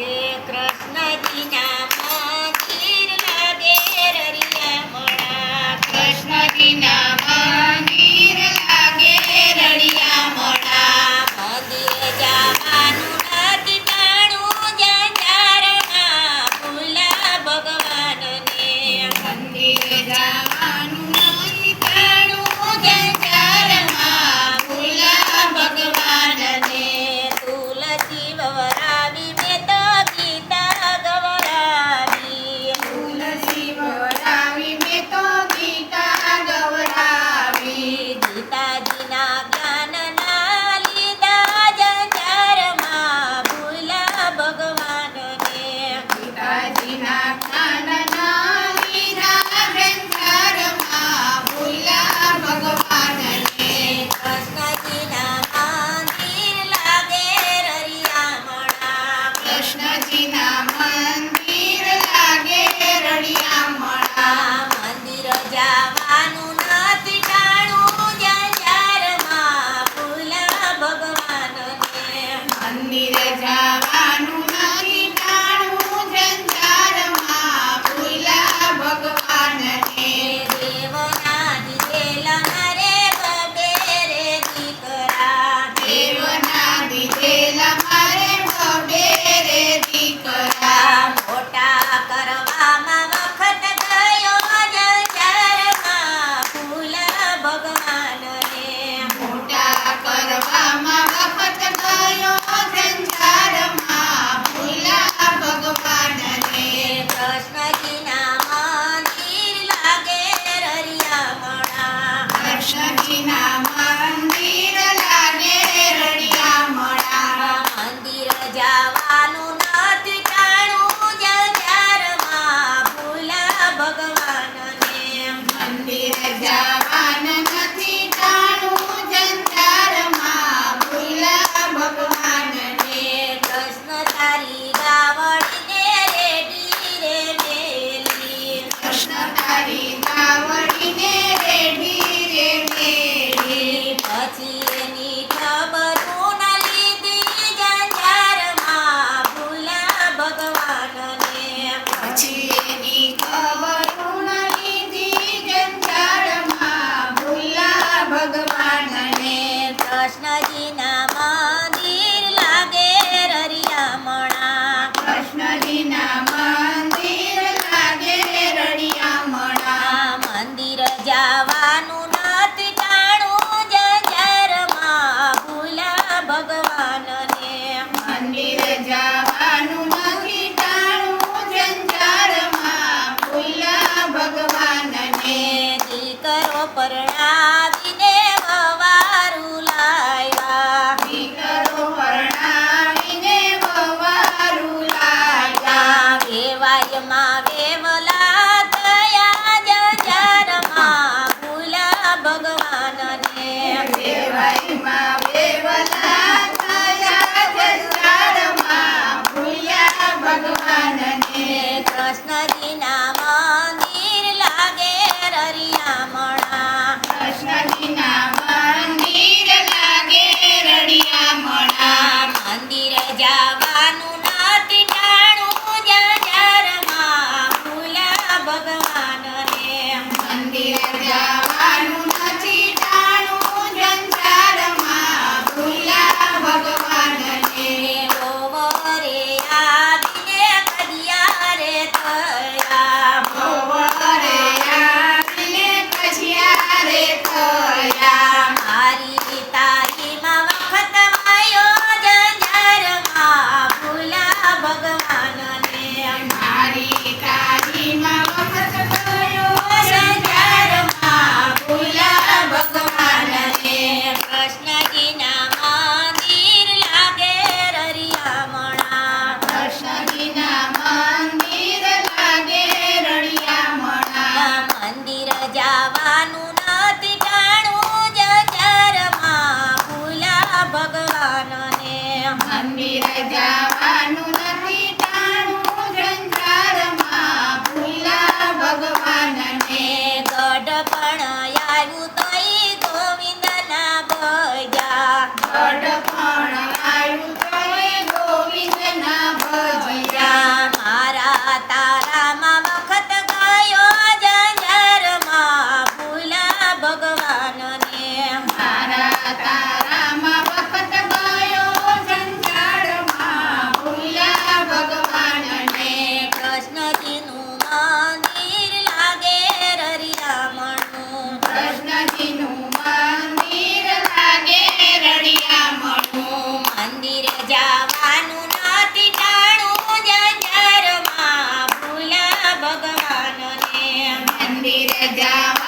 કે કૃષ્ણજીના મંદિર લાગે રળિયામણા. કૃષ્ણજીના મંદિર લાગે રળિયામણા. મંદિરે જવાનું નથી ટાણું જંજારમાં ભૂલા ભગવાનને. મંદિરે જવાનું નથી ટાણું જંજારમાં ભૂલા ભગવાનને. તુલસી વવરાવી મેં તો ગીતા ગવરાવી. તુલસી વવરાવી મેં તો ગીતા ગવરાવી. ગીતાજીના જ્ઞાનના લીધા જંજારમાં ભૂલા ભગવાનને. ગીતાજીના જ્ઞાનના લીધા જંજારમાં ભૂલા ભગવાનને. કૃષ્ણજીના મંદિર લાગે રળિયામણા. કૃષ્ણજીના મંદિર લાગે રળિયામણા. મંદિર જવાનું નથી ટાણું જંજારમાં ભૂલા ભગવાનને. મંદિરે જવાનું નથી ટાણું જંજારમાં ભૂલા ભગવાનને. દેવના દીધેલા મારે બબેરે દીકરા. દેવના દીધેલા મારે બબેરે દીકરા. મોટા કરવામાં વખત હનુમાનજીનું મંદિર લાગે રળિયામણું. મંદિર જવાનું નથી ટાણું જંજારમાં ભૂલા ભગવાનને મંદિર જવાનું